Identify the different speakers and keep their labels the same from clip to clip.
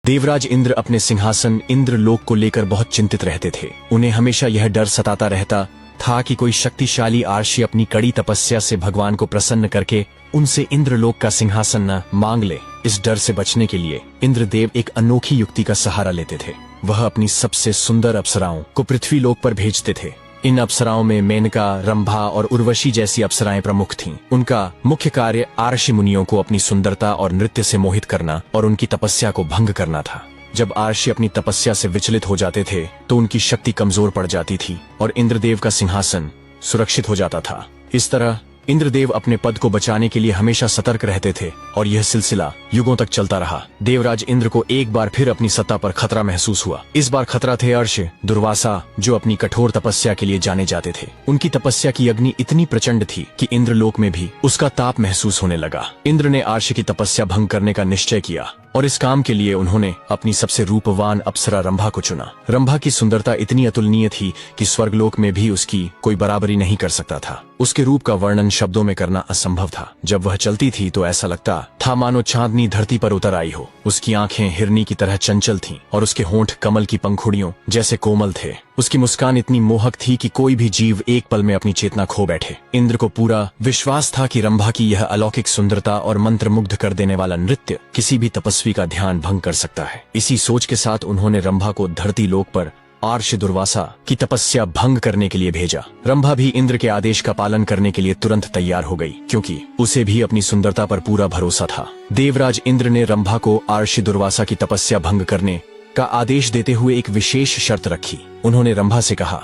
Speaker 1: देवराज इंद्र अपने सिंहासन इंद्रलोक को लेकर बहुत चिंतित रहते थे। उन्हें हमेशा यह डर सताता रहता था कि कोई शक्तिशाली आर्षी अपनी कड़ी तपस्या से भगवान को प्रसन्न करके उनसे इंद्रलोक का सिंहासन न मांग ले। इस डर से बचने के लिए इंद्रदेव एक अनोखी युक्ति का सहारा लेते थे। वह अपनी सबसे सुंदर अप्सराओं को पृथ्वीलोक पर भेजते थे। इन अप्सराओं में मेनका, रंभा और उर्वशी जैसी अप्सराएं प्रमुख थीं। उनका मुख्य कार्य आर्षि मुनियों को अपनी सुंदरता और नृत्य से मोहित करना और उनकी तपस्या को भंग करना था। जब आर्षि अपनी तपस्या से विचलित हो जाते थे तो उनकी शक्ति कमजोर पड़ जाती थी और इंद्रदेव का सिंहासन सुरक्षित हो जाता था। इस तरह इंद्रदेव अपने पद को बचाने के लिए हमेशा सतर्क रहते थे और यह सिलसिला युगों तक चलता रहा। देवराज इंद्र को एक बार फिर अपनी सत्ता पर खतरा महसूस हुआ। इस बार खतरा थे अर्श दुर्वासा, जो अपनी कठोर तपस्या के लिए जाने जाते थे। उनकी तपस्या की अग्नि इतनी प्रचंड थी कि इंद्रलोक में भी उसका ताप महसूस होने लगा। इंद्र ने अर्श की तपस्या भंग करने का निश्चय किया और इस काम के लिए उन्होंने अपनी सबसे रूपवान अप्सरा रंभा को चुना। रंभा की सुंदरता इतनी अतुलनीय थी कि स्वर्गलोक में भी उसकी कोई बराबरी नहीं कर सकता था। उसके रूप का वर्णन शब्दों में करना असंभव था। जब वह चलती थी तो ऐसा लगता था मानो चांदनी धरती पर उतर आई हो। उसकी आंखें हिरनी की तरह चंचल थीं और उसके होंठ कमल की पंखुड़ियों जैसे कोमल थे। उसकी मुस्कान इतनी मोहक थी कि कोई भी जीव एक पल में अपनी चेतना खो बैठे। इंद्र को पूरा विश्वास था कि रंभा की यह अलौकिक सुंदरता और मंत्रमुग्ध कर देने वाला नृत्य किसी भी तपस्वी का ध्यान भंग कर सकता है। इसी सोच के साथ उन्होंने रंभा को धरती लोक पर आर्ष दुर्वासा की तपस्या भंग करने के लिए भेजा। रंभा भी इंद्र के आदेश का पालन करने के लिए तुरंत तैयार हो गई, क्योंकि उसे भी अपनी सुंदरता पर पूरा भरोसा था। देवराज इंद्र ने रंभा को आर्ष दुर्वासा की तपस्या भंग करने का आदेश देते हुए एक विशेष शर्त रखी। उन्होंने रंभा से कहा,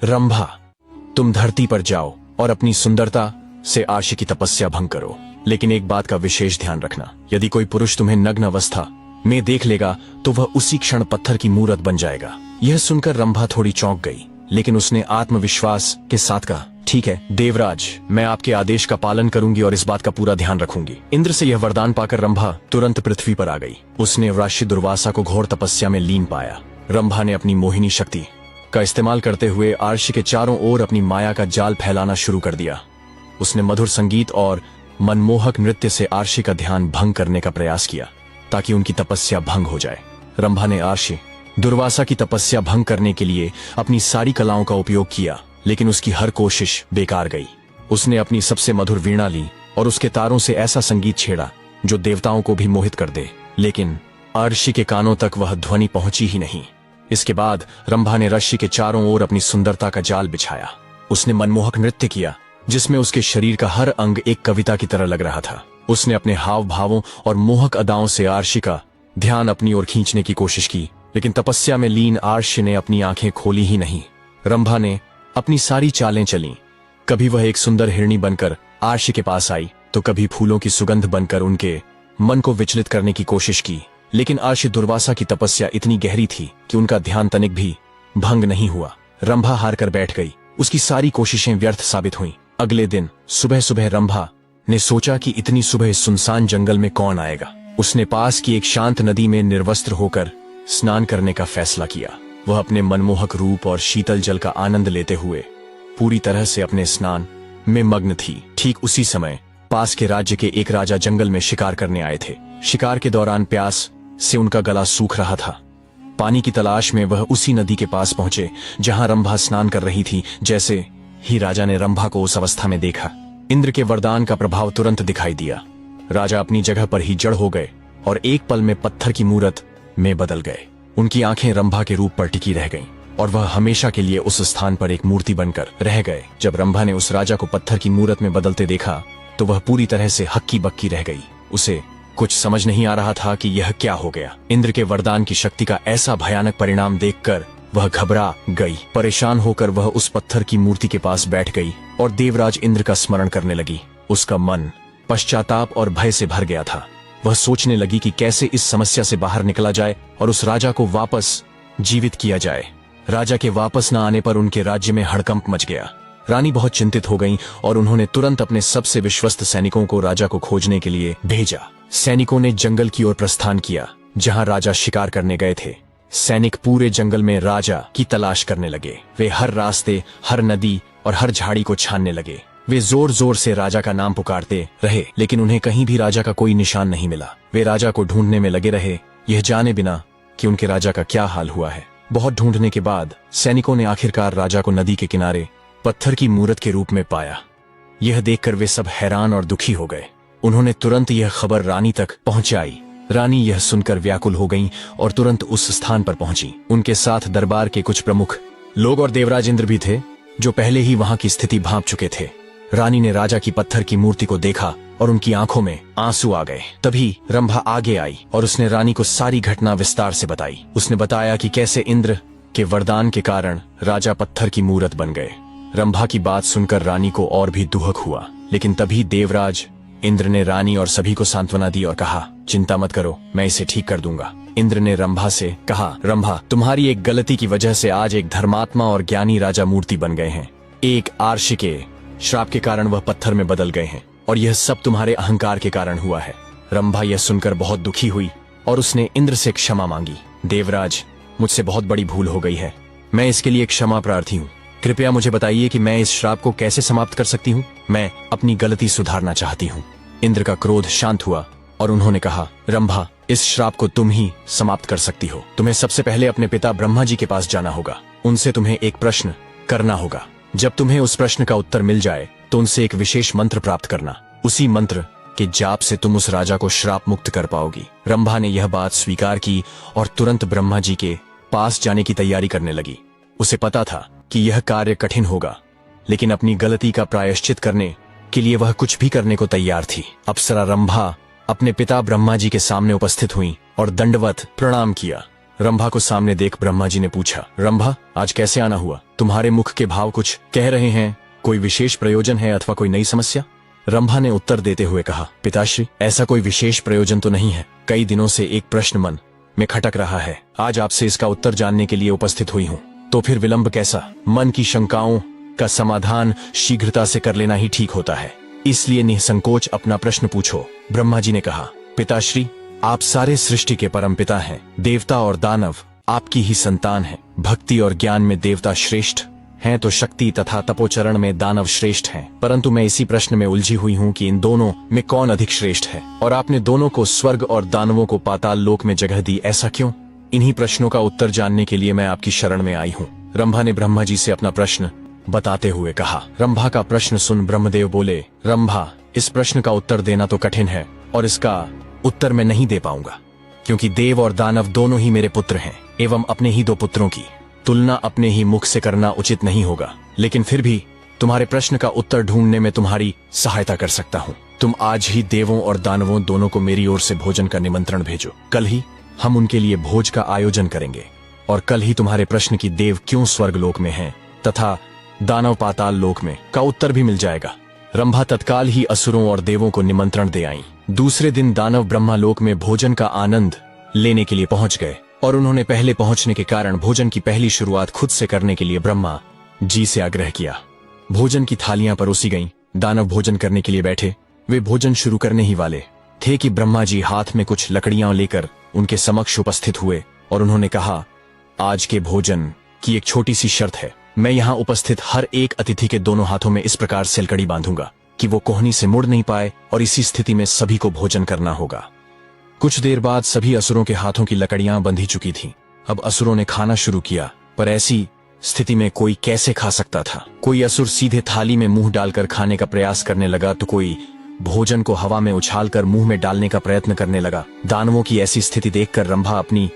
Speaker 1: रंभा, तुम धरती पर जाओ और अपनी सुंदरता से आर्ष की तपस्या भंग करो, लेकिन एक बात का विशेष ध्यान रखना, यदि कोई पुरुष तुम्हें नग्न अवस्था में देख लेगा तो वह उसी क्षण पत्थर की मूरत बन जाएगा। यह सुनकर रंभा थोड़ी चौंक गई, लेकिन उसने आत्मविश्वास के साथ कहा, ठीक है देवराज, मैं आपके आदेश का पालन करूंगी और इस बात का पूरा ध्यान रखूंगी। इंद्र से यह वरदान पाकर रंभा तुरंत पृथ्वी पर आ गई। उसने राशि दुर्वासा को घोर तपस्या में लीन पाया। रंभा ने अपनी मोहिनी शक्ति का इस्तेमाल करते हुए आर्ष के चारों ओर अपनी माया का जाल फैलाना शुरू कर दिया। उसने मधुर संगीत और मनमोहक नृत्य से आर्षि का ध्यान भंग करने का प्रयास किया ताकि उनकी तपस्या भंग हो जाए। रंभा ने आर्षि दुर्वासा की तपस्या भंग करने के लिए अपनी सारी कलाओं का उपयोग किया, लेकिन उसकी हर कोशिश बेकार गई। उसने अपनी सबसे मधुर वीणा ली और उसके तारों से ऐसा संगीत छेड़ा जो देवताओं को भी मोहित कर दे, लेकिन अर्षि के कानों तक वह ध्वनि पहुंची ही नहीं। इसके बाद रंभा ने रश्मि के चारों ओर अपनी सुंदरता का जाल बिछाया। उसने मनमोहक नृत्य किया जिसमें उसके शरीर का हर अंग एक कविता की तरह लग रहा था। उसने अपने हाव भावों और मोहक अदाओं से आर्षि का ध्यान अपनी ओर खींचने की कोशिश की, लेकिन तपस्या में लीन आर्षि ने अपनी आंखें खोली ही नहीं। रंभा ने अपनी सारी चालें चलीं। कभी वह एक सुंदर हिरणी बनकर आर्षि के पास आई तो कभी फूलों की सुगंध बनकर उनके मन को विचलित करने की कोशिश की, लेकिन आर्षि दुर्वासा की तपस्या इतनी गहरी थी कि उनका ध्यान तनिक भी भंग नहीं हुआ। रंभा हार कर बैठ गई। उसकी सारी कोशिशें व्यर्थ साबित हुईं। अगले दिन सुबह सुबह रंभा ने सोचा कि इतनी सुबह इस सुनसान जंगल में कौन आएगा। उसने पास की एक शांत नदी में निर्वस्त्र होकर स्नान करने का फैसला किया। वह अपने मनमोहक रूप और शीतल जल का आनंद लेते हुए पूरी तरह से अपने स्नान में मग्न थी। ठीक उसी समय पास के राज्य के एक राजा जंगल में शिकार करने आए थे। शिकार के दौरान प्यास से उनका गला सूख रहा था। पानी की तलाश में वह उसी नदी के पास पहुंचे जहां रंभा स्नान कर रही थी। जैसे ही राजा ने रंभा को उस अवस्था में देखा, इंद्र के वरदान का प्रभाव तुरंत दिखाई दिया। राजा अपनी जगह पर ही जड़ हो गए और एक पल में पत्थर की मूरत में बदल गए। उनकी आंखें रंभा के रूप पर टिकी रह गईं और वह हमेशा के लिए उस स्थान पर एक मूर्ति बनकर रह गए। जब रंभा ने उस राजा को पत्थर की मूरत में बदलते देखा तो वह पूरी तरह से हक्की बक्की रह गई। उसे कुछ समझ नहीं आ रहा था कि यह क्या हो गया। इंद्र के वरदान की शक्ति का ऐसा भयानक परिणाम देखकर वह घबरा गई। परेशान होकर वह उस पत्थर की मूर्ति के पास बैठ गई और देवराज इंद्र का स्मरण करने लगी। उसका मन पश्चाताप और भय से भर गया था। वह सोचने लगी कि कैसे इस समस्या से बाहर निकला जाए और उस राजा को वापस जीवित किया जाए। राजा के वापस न आने पर उनके राज्य में हड़कंप मच गया। रानी बहुत चिंतित हो गईं और उन्होंने तुरंत अपने सबसे विश्वस्त सैनिकों को राजा को खोजने के लिए भेजा। सैनिकों ने जंगल की ओर प्रस्थान किया जहां राजा शिकार करने गए थे। सैनिक पूरे जंगल में राजा की तलाश करने लगे। वे हर रास्ते, हर नदी और हर झाड़ी को छानने लगे। वे जोर जोर से राजा का नाम पुकारते रहे, लेकिन उन्हें कहीं भी राजा का कोई निशान नहीं मिला। वे राजा को ढूंढने में लगे रहे, यह जाने बिना कि उनके राजा का क्या हाल हुआ है। बहुत ढूंढने के बाद सैनिकों ने आखिरकार राजा को नदी के किनारे पत्थर की मूरत के रूप में पाया। यह देखकर वे सब हैरान और दुखी हो गए। उन्होंने तुरंत यह खबर रानी तक पहुंचाई। रानी यह सुनकर व्याकुल हो गईं और तुरंत उस स्थान पर पहुंची। उनके साथ दरबार के कुछ प्रमुख लोग और देवराज इंद्र भी थे, जो पहले ही वहां की स्थिति भांप चुके थे। रानी ने राजा की पत्थर की मूर्ति को देखा और उनकी आंखों में आंसू आ गए। तभी रंभा आगे आई और उसने रानी को सारी घटना विस्तार से बताई। उसने बताया कि कैसे इंद्र के वरदान के कारण राजा पत्थर की मूरत बन गए। रंभा की बात सुनकर रानी को और भी दुहक हुआ, लेकिन तभी देवराज इंद्र ने रानी और सभी को सांत्वना दी और कहा, चिंता मत करो, मैं इसे ठीक कर दूंगा। इंद्र ने रंभा से कहा, रंभा, तुम्हारी एक गलती की वजह से आज एक धर्मात्मा और ज्ञानी राजा मूर्ति बन गए हैं। एक आर्षि के श्राप के कारण वह पत्थर में बदल गए हैं और यह सब तुम्हारे अहंकार के कारण हुआ है। रंभा यह सुनकर बहुत दुखी हुई और उसने इंद्र से क्षमा मांगी। देवराज, मुझसे बहुत बड़ी भूल हो गई है, मैं इसके लिए क्षमा प्रार्थी हूँ। कृपया मुझे बताइए कि मैं इस श्राप को कैसे समाप्त कर सकती हूँ। मैं अपनी गलती सुधारना चाहती हूँ। इंद्र का क्रोध शांत हुआ और उन्होंने कहा, रंभा, इस श्राप को तुम ही समाप्त कर सकती हो। तुम्हें सबसे पहले अपने पिता ब्रह्मा जी के पास जाना होगा। उनसे तुम्हें एक प्रश्न करना होगा। जब तुम्हें उस प्रश्न का उत्तर मिल जाए तो उनसे एक विशेष मंत्र प्राप्त करना। उसी मंत्र के जाप से तुम उस राजा को श्राप मुक्त कर पाओगी। रंभा ने यह बात स्वीकार की और तुरंत ब्रह्मा जी के पास जाने की तैयारी करने लगी। उसे पता था कि यह कार्य कठिन होगा, लेकिन अपनी गलती का प्रायश्चित करने के लिए वह कुछ भी करने को तैयार थी। अप्सरा रंभा अपने पिता ब्रह्मा जी के सामने उपस्थित हुई और दंडवत प्रणाम किया। रंभा को सामने देख ब्रह्मा जी ने पूछा, रंभा, आज कैसे आना हुआ? तुम्हारे मुख के भाव कुछ कह रहे हैं। कोई विशेष प्रयोजन है अथवा कोई नई समस्या? रंभा ने उत्तर देते हुए कहा, पिताश्री, ऐसा कोई विशेष प्रयोजन तो नहीं है। कई दिनों से एक प्रश्न मन में खटक रहा है। आज आपसे इसका उत्तर जानने के लिए उपस्थित हुई हूँ। तो फिर विलंब कैसा? मन की शंकाओं का समाधान शीघ्रता से कर लेना ही ठीक होता है, इसलिए निसंकोच अपना प्रश्न पूछो। ब्रह्मा जी ने कहा, पिताश्री, आप सारे सृष्टि के परमपिता हैं। देवता और दानव आपकी ही संतान हैं। भक्ति और ज्ञान में देवता श्रेष्ठ हैं तो शक्ति तथा तपोचरण में दानव श्रेष्ठ हैं। परंतु मैं इसी प्रश्न में उलझी हुई हूँ कि इन दोनों में कौन अधिक श्रेष्ठ है, और आपने दोनों को स्वर्ग और दानवों को पाताल लोक में जगह दी, ऐसा क्यों? इन्हीं प्रश्नों का उत्तर जानने के लिए मैं आपकी शरण में आई हूँ। रंभा ने ब्रह्मा जी से अपना प्रश्न बताते हुए कहा। रंभा का प्रश्न सुन ब्रह्मदेव बोले, रंभा, इस प्रश्न का उत्तर देना तो कठिन है और इसका उत्तर मैं नहीं दे पाऊंगा, क्योंकि देव और दानव दोनों ही मेरे पुत्र हैं एवं अपने ही दो पुत्रों की तुलना अपने ही मुख से करना उचित नहीं होगा। लेकिन फिर भी तुम्हारे प्रश्न का उत्तर ढूंढने में तुम्हारी सहायता कर सकता हूँ। तुम आज ही देवों और दानवों दोनों को मेरी ओर से भोजन का निमंत्रण भेजो। कल ही हम उनके लिए भोज का आयोजन करेंगे और कल ही तुम्हारे प्रश्न की देव क्यों स्वर्गलोक में हैं तथा दानव पाताल लोक में का उत्तर भी मिल जाएगा। रंभा तत्काल ही असुरों और देवों को निमंत्रण दे आई। दूसरे दिन दानव ब्रह्मालोक में भोजन का आनंद लेने के लिए पहुंच गए और उन्होंने पहले पहुंचने के कारण भोजन की पहली शुरुआत खुद से करने के लिए ब्रह्मा जी से आग्रह किया। भोजन की थालियां परोसी गईं। दानव भोजन करने के लिए बैठे। वे भोजन शुरू करने ही वाले थे कि ब्रह्मा जी हाथ में कुछ लकड़ियां लेकर उनके समक्ष उपस्थित हुए और उन्होंने कहा, आज के भोजन की एक छोटी सी शर्त है। मैं यहाँ उपस्थित हर एक अतिथि के दोनों हाथों में इस प्रकार से लकड़ी बांधूंगा कि वो कोहनी से मुड़ नहीं पाए, और इसी स्थिति में सभी को भोजन करना होगा। कुछ देर बाद सभी असुरों के हाथों की लकड़ियां बंधी चुकी थीं। अब असुरों ने खाना शुरू किया, पर ऐसी स्थिति में कोई कैसे खा सकता था? कोई असुर सीधे थाली में मुंह डालकर खाने का प्रयास करने लगा तो कोई भोजन को हवा में उछालकर मुंह में डालने का प्रयत्न करने लगा। दानवों की ऐसी स्थिति देखकर रंभा अपनी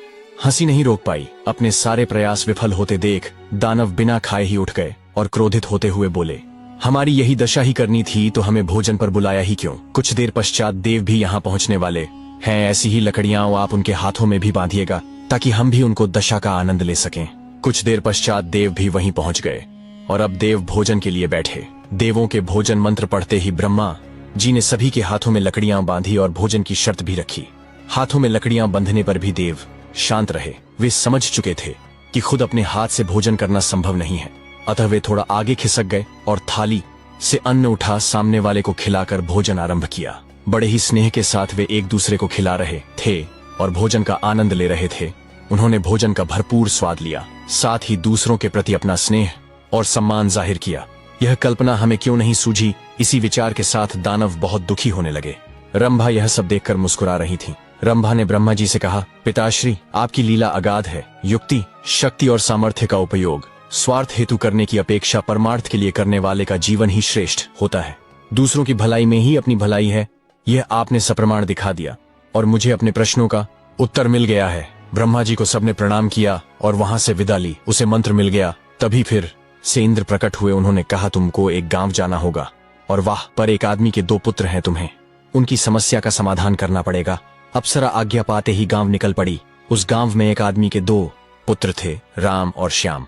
Speaker 1: हंसी नहीं रोक पाई। अपने सारे प्रयास विफल होते देख दानव बिना खाए ही उठ गए और क्रोधित होते हुए बोले, हमारी यही दशा ही करनी थी तो हमें भोजन पर बुलाया ही क्यों? कुछ देर पश्चात देव भी यहाँ पहुँचने वाले हैं। ऐसी ही लकड़ियां आप उनके हाथों में भी बांधिएगा ताकि हम भी उनको दशा का आनंद ले सकें। कुछ देर पश्चात देव भी वहीं पहुंच गए और अब देव भोजन के लिए बैठे। देवों के भोजन मंत्र पढ़ते ही ब्रह्मा जी ने सभी के हाथों में लकड़ियां बांधी और भोजन की शर्त भी रखी। हाथों में लकड़ियां बंधने पर भी देव शांत रहे। वे समझ चुके थे कि खुद अपने हाथ से भोजन करना संभव नहीं है, अतः वे थोड़ा आगे खिसक गए और थाली से अन्न उठा सामने वाले को खिलाकर भोजन आरंभ किया। बड़े ही स्नेह के साथ वे एक दूसरे को खिला रहे थे और भोजन का आनंद ले रहे थे। उन्होंने भोजन का भरपूर स्वाद लिया, साथ ही दूसरों के प्रति अपना स्नेह और सम्मान जाहिर किया। यह कल्पना हमें क्यों नहीं सूझी? इसी विचार के साथ दानव बहुत दुखी होने लगे। रंभा यह सब देखकर मुस्कुरा रही थी। रंभा ने ब्रह्मा जी से कहा, पिताश्री, आपकी लीला अगाध है। युक्ति, शक्ति और सामर्थ्य का उपयोग स्वार्थ हेतु करने की अपेक्षा परमार्थ के लिए करने वाले का जीवन ही श्रेष्ठ होता है। दूसरों की भलाई में ही अपनी भलाई है, यह आपने सप्रमाण दिखा दिया और मुझे अपने प्रश्नों का उत्तर मिल गया है। ब्रह्मा जी को सबने प्रणाम किया और वहां से विदा ली। उसे मंत्र मिल गया। तभी फिर से इंद्र प्रकट हुए। उन्होंने कहा, तुमको एक गांव जाना होगा और वाह, पर एक आदमी के 2 पुत्र हैं, तुम्हें उनकी समस्या का समाधान करना पड़ेगा। अप्सरा आज्ञा पाते ही गांव निकल पड़ी। उस गांव में एक आदमी के 2 पुत्र थे, राम और श्याम।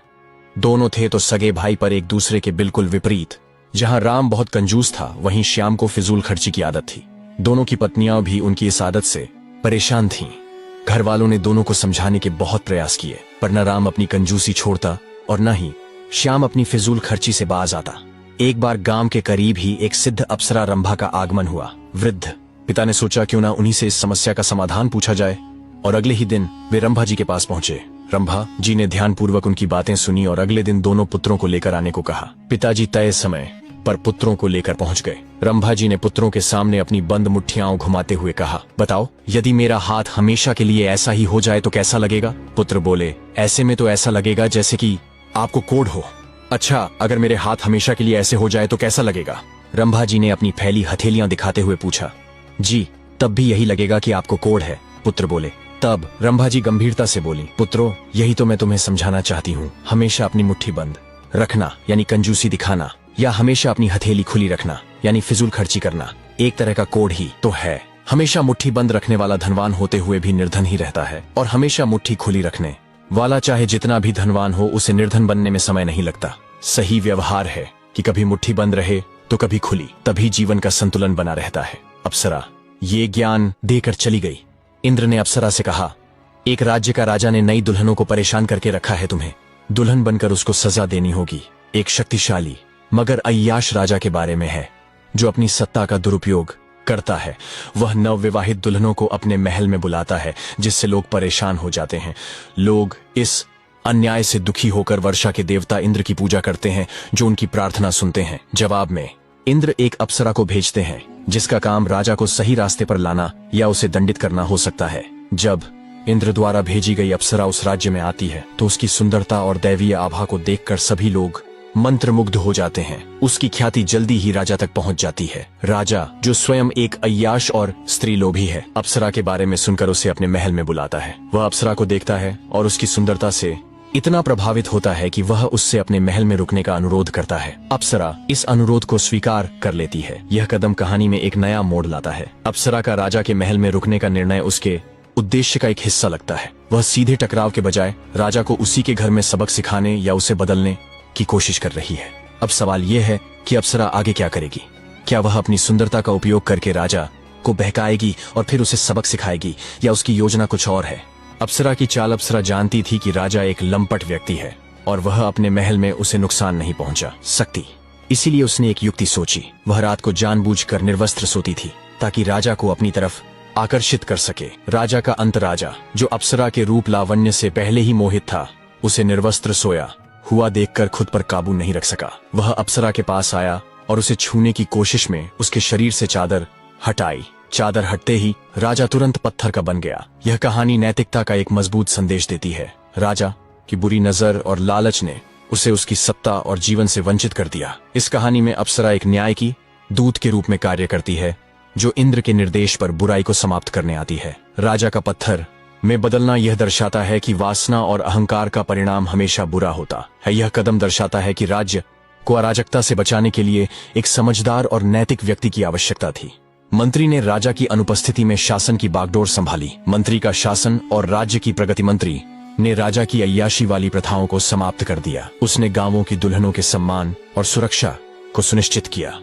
Speaker 1: दोनों थे तो सगे भाई, पर एक दूसरे के बिल्कुल विपरीत। जहां राम बहुत कंजूस था, वहीं श्याम को फिजूल खर्ची की आदत थी। दोनों की पत्नियां भी उनकी इस आदत से परेशान थीं। घर वालों ने दोनों को समझाने के बहुत प्रयास किए, पर न राम अपनी कंजूसी छोड़ता और न ही श्याम अपनी फिजूल खर्ची से बाज आता। एक बार गांव के करीब ही एक सिद्ध अप्सरा रंभा का आगमन हुआ। वृद्ध पिता ने सोचा, क्यों ना उन्हीं से इस समस्या का समाधान पूछा जाए, और अगले ही दिन वे रंभा जी के पास पहुंचे। रंभा जी ने ध्यानपूर्वक उनकी बातें सुनी और अगले दिन दोनों पुत्रों को लेकर आने को कहा। पिताजी तय समय पर पुत्रों को लेकर पहुंच गए। रंभा जी ने पुत्रों के सामने अपनी बंद मुट्ठियां घुमाते हुए कहा, बताओ, यदि मेरा हाथ हमेशा के लिए ऐसा ही हो जाए तो कैसा लगेगा? पुत्र बोले, ऐसे में तो ऐसा लगेगा जैसे कि आपको कोढ़ हो। अच्छा, अगर मेरे हाथ हमेशा के लिए ऐसे हो जाए तो कैसा लगेगा? रंभा जी ने अपनी फैली हथेलियां दिखाते हुए पूछा। जी, तब भी यही लगेगा कि आपको कोढ़ है, पुत्र बोले। तब रंभा जी गंभीरता से बोली, पुत्रों, यही तो मैं तुम्हें समझाना चाहती हूँ। हमेशा अपनी मुट्ठी बंद रखना यानी कंजूसी दिखाना, या हमेशा अपनी हथेली खुली रखना यानी फिजूल खर्ची करना, एक तरह का कोढ़ ही तो है। हमेशा मुट्ठी बंद रखने वाला धनवान होते हुए भी निर्धन ही रहता है, और हमेशा मुट्ठी खुली रखने वाला चाहे जितना भी धनवान हो, उसे निर्धन बनने में समय नहीं लगता। सही व्यवहार है कि कभी मुट्ठी बंद रहे तो कभी खुली, तभी जीवन का संतुलन बना रहता है। अप्सरा ये ज्ञान देकर चली गई। इंद्र ने अप्सरा से कहा, एक राज्य का राजा ने नई दुल्हनों को परेशान करके रखा है, तुम्हें दुल्हन बनकर उसको सजा देनी होगी। एक शक्तिशाली मगर अय्याश राजा के बारे में है, जो अपनी सत्ता का दुरुपयोग करता है। वह नवविवाहित दुल्हनों को अपने महल में बुलाता है, जिससे लोग परेशान हो जाते हैं। लोग इस अन्याय से दुखी होकर वर्षा के देवता इंद्र की पूजा करते हैं, जो उनकी प्रार्थना सुनते हैं। जवाब में इंद्र एक अप्सरा को भेजते हैं, जिसका काम राजा को सही रास्ते पर लाना या उसे दंडित करना हो सकता है। जब इंद्र द्वारा भेजी गई अप्सरा उस राज्य में आती है, तो उसकी सुंदरता और दैवीय आभा को देखकर सभी लोग मंत्रमुग्ध हो जाते हैं। उसकी ख्याति जल्दी ही राजा तक पहुंच जाती है। राजा, जो स्वयं एक अय्याश और स्त्रीलोभी है, अप्सरा के बारे में सुनकर उसे अपने महल में बुलाता है। वह अप्सरा को देखता है और उसकी सुंदरता से इतना प्रभावित होता है कि वह उससे अपने महल में रुकने का अनुरोध करता है। अप्सरा इस अनुरोध को स्वीकार कर लेती है। यह कदम कहानी में एक नया मोड़ लाता है। अप्सरा का राजा के महल में रुकने का निर्णय उसके उद्देश्य का एक हिस्सा लगता है। वह सीधे टकराव के बजाय राजा को उसी के घर में सबक सिखाने या उसे बदलने की कोशिश कर रही है। अब सवाल यह है कि अप्सरा आगे क्या करेगी? क्या वह अपनी सुंदरता का उपयोग करके राजा को बहकाएगी और फिर उसे सबक सिखाएगी, या उसकी योजना कुछ और है? अप्सरा की चाल अप्सरा जानती थी कि राजा एक लंपट व्यक्ति है और वह अपने महल में उसे नुकसान नहीं पहुंचा सकती। इसीलिए उसने एक युक्ति सोची। वह रात को जानबूझकर निर्वस्त्र सोती थी, ताकि राजा को अपनी तरफ आकर्षित कर सके। राजा का अंत राजा, जो अप्सरा के रूप लावण्य से पहले ही मोहित था, उसे निर्वस्त्र सोया हुआ देखकर खुद पर काबू नहीं रख सका। वह अप्सरा के पास आया और उसे छूने की कोशिश में उसके शरीर से चादर हटाई। चादर हटते ही राजा तुरंत पत्थर का बन गया। यह कहानी नैतिकता का एक मजबूत संदेश देती है। राजा की बुरी नजर और लालच ने उसे उसकी सत्ता और जीवन से वंचित कर दिया। इस कहानी में अप्सरा एक न्याय की दूत के रूप में कार्य करती है, जो इंद्र के निर्देश पर बुराई को समाप्त करने आती है। राजा का पत्थर में बदलना यह दर्शाता है कि वासना और अहंकार का परिणाम हमेशा बुरा होता है। यह कदम दर्शाता है कि राज्य को अराजकता से बचाने के लिए एक समझदार और नैतिक व्यक्ति की आवश्यकता थी। मंत्री ने राजा की अनुपस्थिति में शासन की बागडोर संभाली। मंत्री का शासन और राज्य की प्रगति मंत्री ने राजा की अय्याशी वाली प्रथाओं को समाप्त कर दिया। उसने गांवों की दुल्हनों के सम्मान और सुरक्षा को सुनिश्चित किया।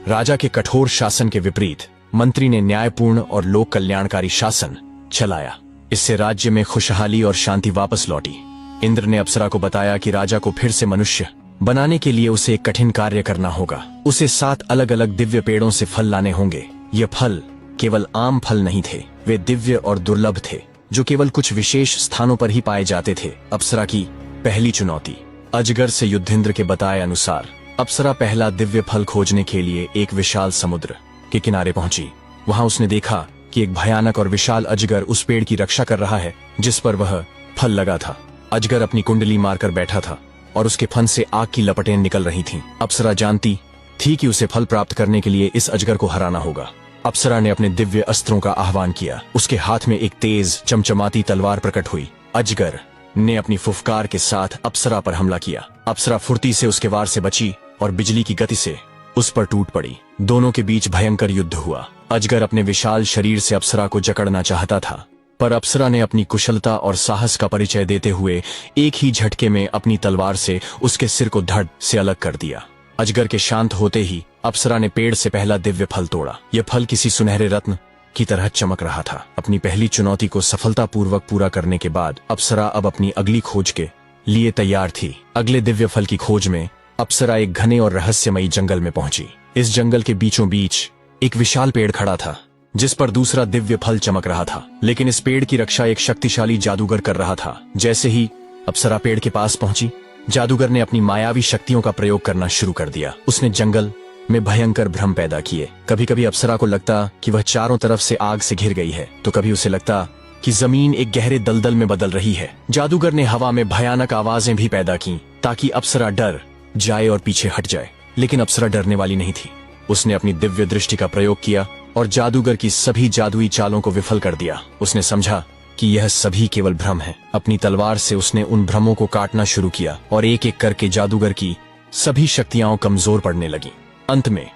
Speaker 1: राजा के कठोर शासन के विपरीत मंत्री ने न्यायपूर्ण और लोक कल्याणकारी शासन चलाया। इससे राज्य में खुशहाली और शांति वापस लौटी। इंद्र ने अप्सरा को बताया कि राजा को फिर से मनुष्य बनाने के लिए उसे एक कठिन कार्य करना होगा। उसे 7 अलग अलग दिव्य पेड़ों से फल लाने होंगे। ये फल केवल आम फल नहीं थे, वे दिव्य और दुर्लभ थे, जो केवल कुछ विशेष स्थानों पर ही पाए जाते थे। अप्सरा की पहली चुनौती। अजगर से युधिंद्र के बताए अनुसार अप्सरा पहला दिव्य फल खोजने के लिए एक विशाल समुद्र के किनारे पहुंची। वहां उसने देखा कि एक भयानक और विशाल अजगर उस पेड़ की रक्षा कर रहा है जिस पर वह फल लगा था। अजगर अपनी कुंडली मारकर बैठा था और उसके फन से आग की लपटें निकल रही थीं। अप्सरा जानती थी कि उसे फल प्राप्त करने के लिए इस अजगर को हराना होगा। अप्सरा ने अपने दिव्य अस्त्रों का आह्वान किया। उसके हाथ में एक तेज चमचमाती तलवार प्रकट हुई। अजगर ने अपनी फुफकार के साथ अप्सरा पर हमला किया। अप्सरा फुर्ती से उसके वार से बची और बिजली की गति से उस पर टूट पड़ी। दोनों के बीच भयंकर युद्ध हुआ। अजगर अपने विशाल शरीर से अप्सरा को जकड़ना चाहता था, पर अप्सरा ने अपनी कुशलता और साहस का परिचय देते हुए एक ही झटके में अपनी तलवार से उसके सिर को धड़ से अलग कर दिया। अजगर के शांत होते ही अप्सरा ने पेड़ से पहला दिव्य फल तोड़ा। यह फल किसी सुनहरे रत्न की तरह चमक रहा था। अपनी पहली चुनौती को सफलतापूर्वक पूरा करने के बाद अप्सरा अब अपनी अगली खोज के लिए तैयार थी। अगले दिव्य फल की खोज में अप्सरा एक घने और रहस्यमयी जंगल में पहुंची। इस जंगल के बीचों बीच एक विशाल पेड़ खड़ा था जिस पर दूसरा दिव्य फल चमक रहा था, लेकिन इस पेड़ की रक्षा एक शक्तिशाली जादूगर कर रहा था। जैसे ही अप्सरा पेड़ के पास पहुंची, जादूगर ने अपनी मायावी शक्तियों का प्रयोग करना शुरू कर दिया। उसने जंगल में भयंकर भ्रम पैदा किए। कभी कभी अप्सरा को लगता कि वह चारों तरफ से आग से घिर गई है, तो कभी उसे लगता कि जमीन एक गहरे दलदल में बदल रही है। जादूगर ने हवा में भयानक आवाजें भी पैदा की ताकि अप्सरा डर जाए और पीछे हट जाए, लेकिन अप्सरा डरने वाली नहीं थी। उसने अपनी दिव्य दृष्टि का प्रयोग किया और जादूगर की सभी जादुई चालों को विफल कर दिया। उसने समझा कि यह सभी केवल भ्रम है। अपनी तलवार से उसने उन भ्रमों को काटना शुरू किया और एक एक करके जादूगर की सभी शक्तियां कमजोर पड़ने लगी। अंत में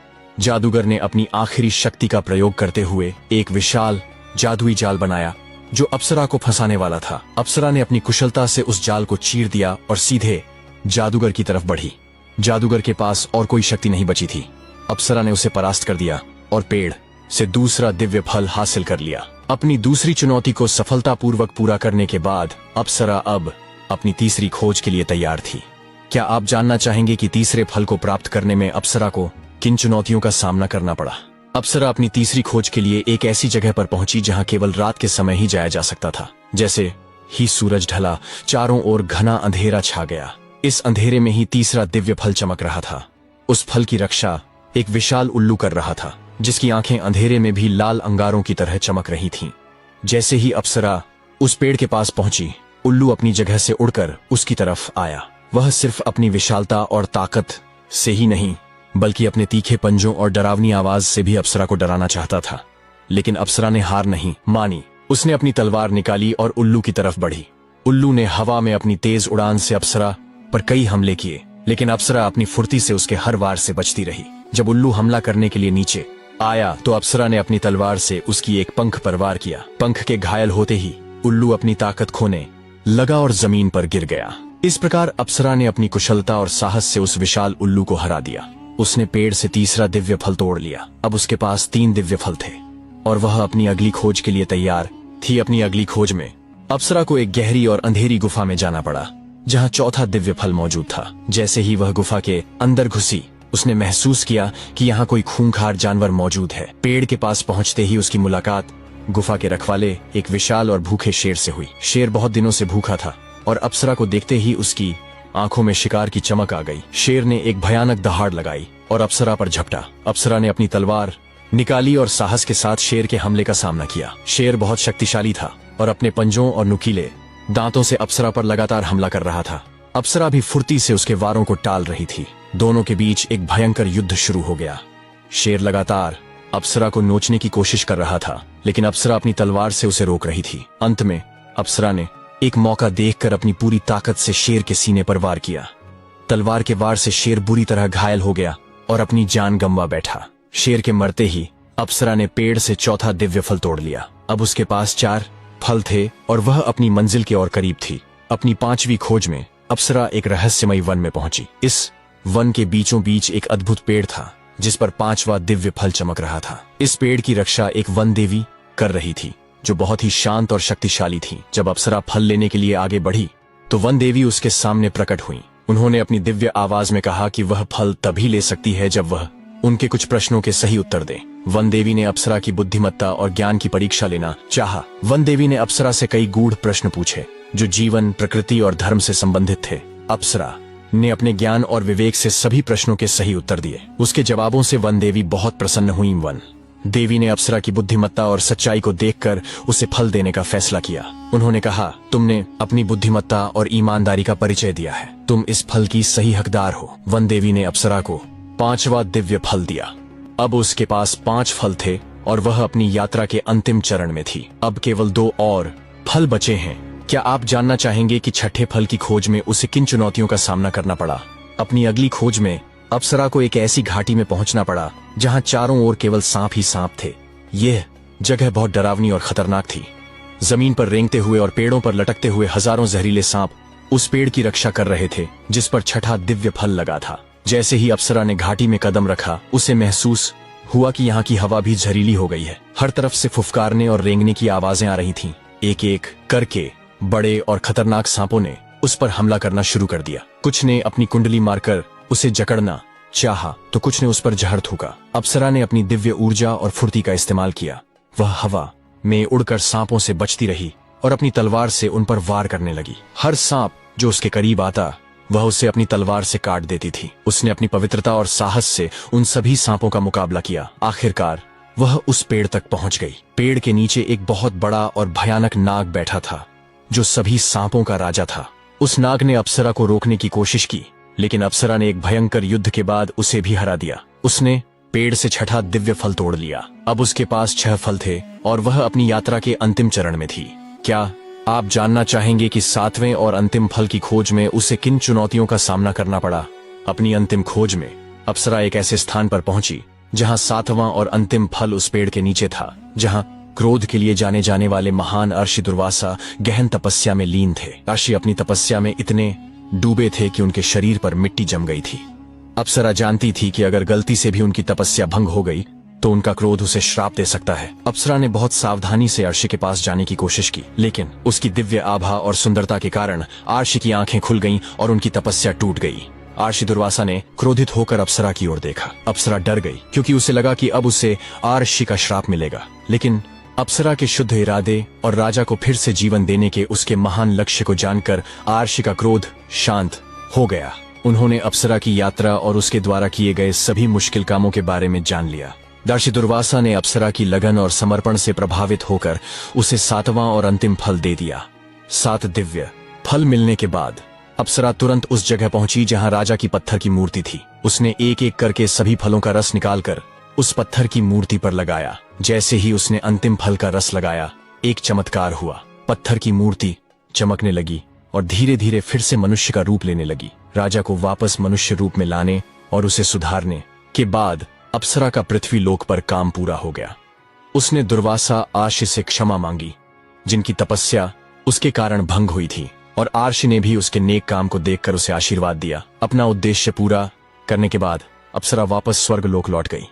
Speaker 1: जादूगर ने अपनी आखिरी शक्ति का प्रयोग करते हुए एक विशाल जादुई जाल बनाया जो अप्सरा को फंसाने वाला था। अप्सरा ने अपनी कुशलता से उस जाल को चीर दिया और सीधे जादूगर की तरफ बढ़ी। जादूगर के पास और कोई शक्ति नहीं बची थी। अप्सरा ने उसे परास्त कर दिया और पेड़ से दूसरा दिव्य फल हासिल कर लिया। अपनी दूसरी चुनौती को सफलतापूर्वक पूरा करने के बाद अप्सरा अब अपनी तीसरी खोज के लिए तैयार थी। क्या आप जानना चाहेंगे कि तीसरे फल को प्राप्त करने में अप्सरा को किन चुनौतियों का सामना करना पड़ा? अप्सरा अपनी तीसरी खोज के लिए एक ऐसी जगह पर पहुंची जहां केवल रात के समय ही जाया जा सकता था। जैसे ही सूरज ढला, चारों ओर घना अंधेरा छा गया। इस अंधेरे में ही तीसरा दिव्य फल चमक रहा था। उस फल की रक्षा एक विशाल उल्लू कर रहा था जिसकी आंखें अंधेरे में भी लाल अंगारों की तरह चमक रही थीं। जैसे ही अप्सरा उस पेड़ के पास पहुंची, उल्लू अपनी जगह से उड़कर उसकी तरफ आया। वह सिर्फ अपनी विशालता और ताकत से ही नहीं, बल्कि अपने तीखे पंजों और डरावनी आवाज से भी अप्सरा को डराना चाहता था। लेकिन अप्सरा ने हार नहीं मानी। उसने अपनी तलवार निकाली और उल्लू की तरफ बढ़ी। उल्लू ने हवा में अपनी तेज उड़ान से अप्सरा पर कई हमले किए, लेकिन अप्सरा अपनी फुर्ती से उसके हर वार से बचती रही। जब उल्लू हमला करने के लिए नीचे आया तो अप्सरा ने अपनी तलवार से उसकी एक पंख पर वार किया। पंख के घायल होते ही उल्लू अपनी ताकत खोने लगा और जमीन पर गिर गया। इस प्रकार अप्सरा ने अपनी कुशलता और साहस से उस विशाल उल्लू को हरा दिया। उसने पेड़ से तीसरा दिव्य फल तोड़ लिया। अब उसके पास 3 दिव्य फल थे और वह अपनी अगली खोज के लिए तैयार थी। अपनी अगली खोज में अप्सरा को एक गहरी और अंधेरी गुफा में जाना पड़ा जहां चौथा दिव्य फल मौजूद था। जैसे ही वह गुफा के अंदर घुसी, उसने महसूस किया कि यहाँ कोई खूंखार जानवर मौजूद है। पेड़ के पास पहुंचते ही उसकी मुलाकात गुफा के रखवाले एक विशाल और भूखे शेर से हुई। शेर बहुत दिनों से भूखा था और अप्सरा को देखते ही उसकी आंखों में शिकार की चमक आ गई। शेर ने एक भयानक दहाड़ लगाई और अप्सरा पर झपटा। अप्सरा ने अपनी तलवार निकाली और साहस के साथ शेर के हमले का सामना किया। शेर बहुत शक्तिशाली था और अपने पंजों और नुकीले दांतों से अप्सरा पर लगातार हमला कर रहा था। अप्सरा भी फुर्ती से उसके वारों को टाल रही थी। दोनों के बीच एक भयंकर युद्ध शुरू हो गया। शेर लगातार अप्सरा को नोचने की कोशिश कर रहा था, लेकिन अप्सरा अपनी तलवार से उसे रोक रही थी। अंत में अप्सरा ने एक मौका देखकर अपनी पूरी ताकत से शेर के सीने पर वार किया। तलवार के वार से शेर बुरी तरह घायल हो गया और अपनी जान गंवा बैठा। शेर के मरते ही अप्सरा ने पेड़ से चौथा दिव्य फल तोड़ लिया। अब उसके पास 4 फल थे और वह अपनी मंजिल के और करीब थी। अपनी 5वीं खोज में अप्सरा एक रहस्यमयी वन में पहुंची। इस वन के बीचों बीच एक अद्भुत पेड़ था जिस पर 5वां दिव्य फल चमक रहा था। इस पेड़ की रक्षा एक वन देवी कर रही थी जो बहुत ही शांत और शक्तिशाली थी। जब अप्सरा फल लेने के लिए आगे बढ़ी तो वन देवी उसके सामने प्रकट हुई। उन्होंने अपनी दिव्य आवाज में कहा कि वह फल तभी ले सकती है जब वह उनके कुछ प्रश्नों के सही उत्तर दे। वन देवी ने अप्सरा की बुद्धिमत्ता और ज्ञान की परीक्षा लेना चाहा। वन देवी ने अप्सरा से कई गूढ़ प्रश्न पूछे जो जीवन, प्रकृति और धर्म से संबंधित थे। अप्सरा ने अपने ज्ञान और विवेक से सभी प्रश्नों के सही उत्तर दिए। उसके जवाबों से वन देवी बहुत प्रसन्न हुई। वन देवी ने अप्सरा की बुद्धिमत्ता और सच्चाई को देखकर उसे फल देने का फैसला किया। उन्होंने कहा, तुमने अपनी बुद्धिमत्ता और ईमानदारी का परिचय दिया है, तुम इस फल की सही हकदार हो। वन देवी ने अप्सरा को 5वां दिव्य फल दिया। अब उसके पास 5 फल थे और वह अपनी यात्रा के अंतिम चरण में थी। अब केवल 2 और फल बचे हैं। क्या आप जानना चाहेंगे कि छठे फल की खोज में उसे किन चुनौतियों का सामना करना पड़ा? अपनी अगली खोज में अप्सरा को एक ऐसी घाटी में पहुंचना पड़ा जहां चारों ओर केवल सांप ही सांप थे। यह जगह बहुत डरावनी और खतरनाक थी। जमीन पर रेंगते हुए और पेड़ों पर लटकते हुए हजारों जहरीले सांप उस पेड़ की रक्षा कर रहे थे जिस पर छठा दिव्य फल लगा था। जैसे ही अप्सरा ने घाटी में कदम रखा, उसे महसूस हुआ कि यहाँ की हवा भी जहरीली हो गई है। हर तरफ से फुफकारने और रेंगने की आवाजें आ रही थीं। एक एक करके बड़े और खतरनाक सांपों ने उस पर हमला करना शुरू कर दिया। कुछ ने अपनी कुंडली मारकर उसे जकड़ना चाहा तो कुछ ने उस पर जहर थूका। अप्सरा ने अपनी दिव्य ऊर्जा और फुर्ती का इस्तेमाल किया। वह हवा में उड़कर सांपों से बचती रही और अपनी तलवार से उन पर वार करने लगी। हर सांप जो उसके करीब आता, वह उसे अपनी तलवार से काट देती थी। उसने अपनी पवित्रता और साहस से उन सभी सांपों का मुकाबला किया। आखिरकार वह उस पेड़ तक पहुंच गई। पेड़ के नीचे एक बहुत बड़ा और भयानक नाग बैठा था जो सभी सांपों का राजा था। उस नाग ने अप्सरा को रोकने की कोशिश की, लेकिन अप्सरा ने एक भयंकर युद्ध के बाद उसे भी हरा दिया। उसने पेड़ से छठा दिव्य फल तोड़ लिया। अब उसके पास 6 फल थे और वह अपनी यात्रा के अंतिम चरण में थी। क्या आप जानना चाहेंगे कि 7वें और अंतिम फल की खोज में उसे किन चुनौतियों का सामना करना पड़ा? अपनी अंतिम खोज में अप्सरा एक ऐसे स्थान पर पहुंची जहां 7वां और अंतिम फल उस पेड़ के नीचे था, जहां क्रोध के लिए जाने जाने वाले महान अर्षि दुर्वासा गहन तपस्या में लीन थे। अर्षि अपनी तपस्या में इतने डूबे थे कि उनके शरीर पर मिट्टी जम गई थी। अप्सरा जानती थी कि अगर गलती से भी उनकी तपस्या भंग हो गई तो उनका क्रोध उसे श्राप दे सकता है। अप्सरा ने बहुत सावधानी से अर्षि के पास जाने की कोशिश की, लेकिन उसकी दिव्य आभा और सुंदरता के कारण अर्षि की आंखें खुल गईं और उनकी तपस्या टूट गई। अर्षि दुर्वासा ने क्रोधित होकर अप्सरा की ओर देखा। अप्सरा डर गई क्योंकि उसे लगा कि अब उसे अर्षि का श्राप मिलेगा, लेकिन अप्सरा के शुद्ध इरादे और राजा को फिर से जीवन देने के उसके महान लक्ष्य को जानकर अर्षि का क्रोध शांत हो गया। उन्होंने अप्सरा की यात्रा और उसके द्वारा किए गए सभी मुश्किल कामों के बारे में जान लिया। अर्षि दुर्वासा ने अप्सरा की लगन और समर्पण से प्रभावित होकर उसे 7वां और अंतिम फल दे दिया। 7 दिव्य फल मिलने के बाद अप्सरा तुरंत उस जगह पहुंची जहां राजा की पत्थर की मूर्ति थी। उसने एक एक करके सभी फलों का रस निकालकर उस पत्थर की मूर्ति पर लगाया। जैसे ही उसने अंतिम फल का रस लगाया, एक चमत्कार हुआ। पत्थर की मूर्ति चमकने लगी और धीरे धीरे फिर से मनुष्य का रूप लेने लगी। राजा को वापस मनुष्य रूप में लाने और उसे सुधारने के बाद अप्सरा का पृथ्वी लोक पर काम पूरा हो गया। उसने दुर्वासा अर्षि से क्षमा मांगी, जिनकी तपस्या उसके कारण भंग हुई थी, और अर्षि ने भी उसके नेक काम को देखकर उसे आशीर्वाद दिया। अपना उद्देश्य पूरा करने के बाद अप्सरा वापस स्वर्ग लोक लौट गई।